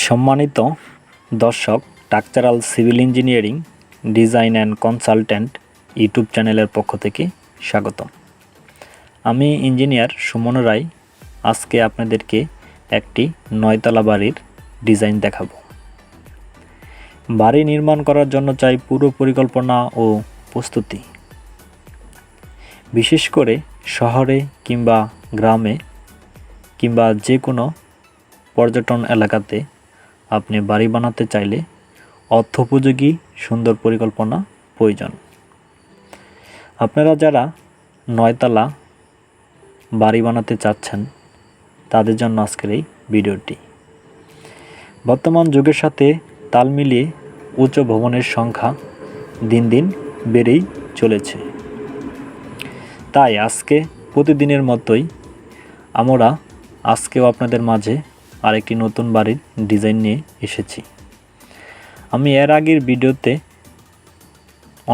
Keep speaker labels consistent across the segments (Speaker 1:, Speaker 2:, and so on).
Speaker 1: সম্মানিত দর্শক, structural civil engineering design and consultant YouTube চ্যানেলের পক্ষ থেকে স্বাগতম। আমি ইঞ্জিনিয়ার সুমন রায়। আজকে আপনাদেরকে একটি 9তলা বাড়ির ডিজাইন দেখাবো। বাড়ি নির্মাণ করার জন্য চাই পুরো পরিকল্পনা ও প্রস্তুতি। বিশেষ করে শহরে কিংবা গ্রামে কিংবা যে কোনো পর্যটন এলাকাতে আপনি বাড়ি বানাতে চাইলে অর্থোপযোগী সুন্দর পরিকল্পনা প্রয়োজন। আপনারা যারা 9তলা বাড়ি বানাতে চাচ্ছেন তাদের জন্য আজকের এই ভিডিওটি। বর্তমান যুগের সাথে তাল মিলিয়ে উচ্চ ভবনের সংখ্যা দিন দিন বেড়েই চলেছে। তাই আজকে প্রতিদিনের মতোই আমরা আজকেও আপনাদের মাঝে আরেকটি নতুন বাড়ির ডিজাইন নিয়ে এসেছি। আমি এর আগের ভিডিওতে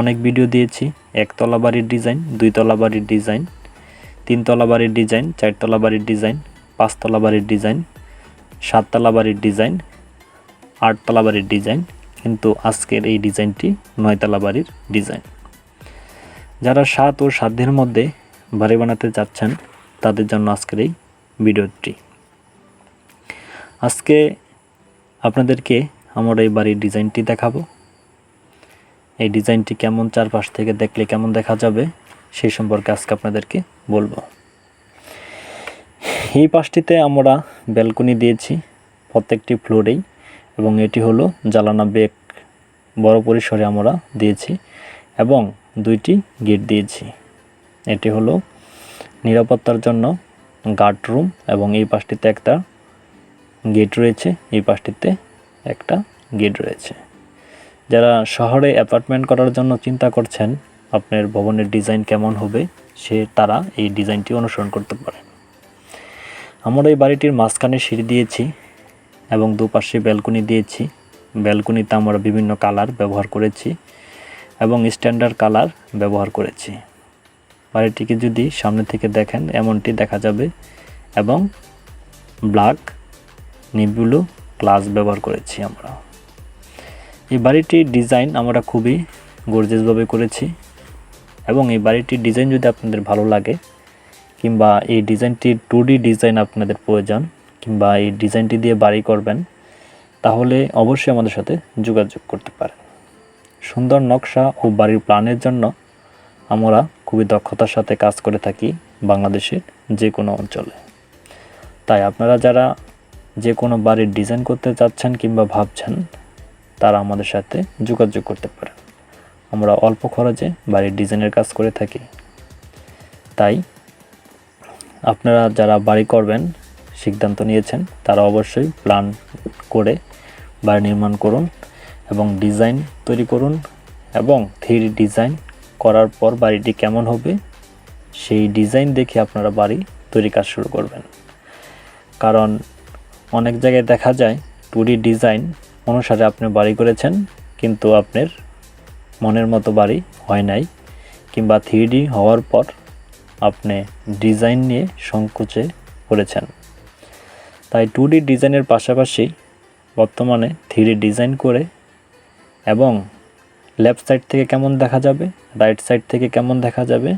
Speaker 1: অনেক ভিডিও দিয়েছি। 1তলা বাড়ির ডিজাইন, 2তলা বাড়ির ডিজাইন, 3তলা বাড়ির ডিজাইন, 4তলা বাড়ির ডিজাইন, 5তলা বাড়ির ডিজাইন, 7তলা বাড়ির ডিজাইন, 8তলা বাড়ির ডিজাইন, কিন্তু আজকের এই ডিজাইনটি 9তলা বাড়ির ডিজাইন। যারা 7 ও সাধ্যের মধ্যে বাড়ি বানাতে চাচ্ছেন তাদের জন্য আজকের এই ভিডিওটি। আজকে আপনাদেরকে আমরা এই বাড়ির ডিজাইনটি দেখাবো। এই ডিজাইনটি কেমন, চারপাশ থেকে দেখলে কেমন দেখা যাবে সেই সম্পর্কে আজকে আপনাদেরকে বলবো। এই পাশটিতে আমরা ব্যালকনি দিয়েছি প্রত্যেকটি ফ্লোরেই, এবং এটি হলো জানালা বেক বড় পরিসরে আমরা দিয়েছি এবং 2টি গেট দিয়েছি। এটি হলো নিরাপত্তার জন্য গার্ড রুম, এবং এই পাশটিতে একটা গেট রয়েছে, এই পাশটিতে একটা গেট রয়েছে। যারা শহরে অ্যাপার্টমেন্ট করার জন্য চিন্তা করছেন আপনার ভবনের ডিজাইন কেমন হবে, তারা এই ডিজাইনটি অনুসরণ করতে পারেন। আমরা এই বাড়িটির মাঝখানে সিঁড়ি দিয়েছি এবং দুপাশে ব্যালকনি দিয়েছি। ব্যালকনিতে আমরা বিভিন্ন কালার ব্যবহার করেছি এবং স্ট্যান্ডার্ড কালার ব্যবহার করেছি। বাড়িটিকে যদি সামনে থেকে দেখেন এমনটি দেখা যাবে, এবং ব্ল্যাক নেভি গ্লাস ব্যবহার করেছি আমরা। এই বাড়িটির ডিজাইন আমরা খুবই গর্জিয়াসভাবে করেছি, এবং এই বাড়িটির ডিজাইন যদি আপনাদের ভালো লাগে কিংবা এই ডিজাইনটি 2D ডিজাইন আপনাদের প্রয়োজন, কিংবা এই ডিজাইনটি দিয়ে বাড়ি করবেন, তাহলে অবশ্যই আমাদের সাথে যোগাযোগ করতে পারেন। সুন্দর নকশা ও বাড়ির প্ল্যানের জন্য আমরা খুবই দক্ষতার সাথে কাজ করে থাকি বাংলাদেশের যে কোনো অঞ্চলে। তাই আপনারা যারা যে কোনো বাড়ির ডিজাইন করতে চাচ্ছেন কিংবা ভাবছেন তারা আমাদের সাথে যোগাযোগ করতে পারেন। আমরা অল্প খরচে বাড়ির ডিজাইনের কাজ করে থাকি। তাই আপনারা যারা বাড়ি করবেন সিদ্ধান্ত নিয়েছেন তারা অবশ্যই প্ল্যান করে বাড়ি নির্মাণ করুন এবং ডিজাইন তৈরি করুন, এবং 3D ডিজাইন করার পর বাড়িটি কেমন হবে সেই ডিজাইন দেখে আপনারা বাড়ি তৈরি কাজ শুরু করবেন। কারণ অনেক জায়গায় দেখা যায় 2D ডিজাইন অনুসারে আপনি বাড়ি করেছেন কিন্তু আপনার মনের মতো বাড়ি হয় নাই, কিংবা 3D হওয়ার পর আপনি ডিজাইন নিয়ে সংকোচে পড়েছেন। তাই 2D ডিজাইনের পাশাপাশি বর্তমানে 3D ডিজাইন করে, এবং লেফট সাইড থেকে কেমন দেখা যাবে, রাইট সাইড থেকে কেমন দেখা যাবে,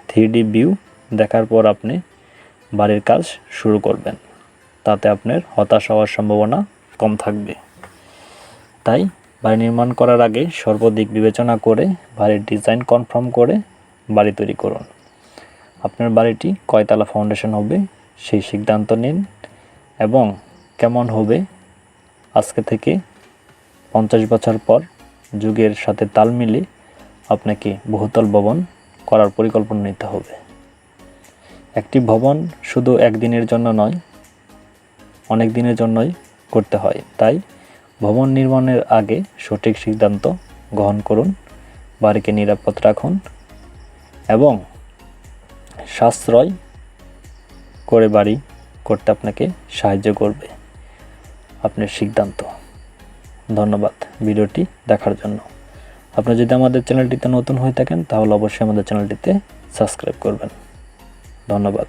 Speaker 1: 3D ভিউ দেখার পর আপনি বাড়ির কাজ শুরু করবেন। তাতে আপনার হতাশ হওয়ার সম্ভাবনা কম থাকবে। তাই বাড়ি নির্মাণ করার আগে সর্বদিক বিবেচনা করে বাড়ির ডিজাইন কনফার্ম করে বাড়ি তৈরি করুন। আপনার বাড়িটি কয়তলা ফাউন্ডেশন হবে সেই সিদ্ধান্ত নিন, এবং কেমন হবে আজকে থেকে 50 বছর পর যুগের সাথে তাল মিলিয়ে আপনাকে বহুতল ভবন করার পরিকল্পনা নিতে হবে। একটি ভবন শুধু একদিনের জন্য নয়, অনেক দিনের জন্যই করতে হয়। তাই ভবন নির্মাণের আগে সঠিক সিদ্ধান্ত গ্রহণ করুন, বাড়িকে নিরাপদ রাখুন এবং সাশ্রয় করে বাড়ি করতে আপনাকে সাহায্য করবে আপনার সিদ্ধান্ত। ধন্যবাদ ভিডিওটি দেখার জন্য। আপনি যদি আমাদের চ্যানেলটিতে নতুন হয়ে থাকেন তাহলে অবশ্যই আমাদের চ্যানেলটিতে সাবস্ক্রাইব করবেন। ধন্যবাদ।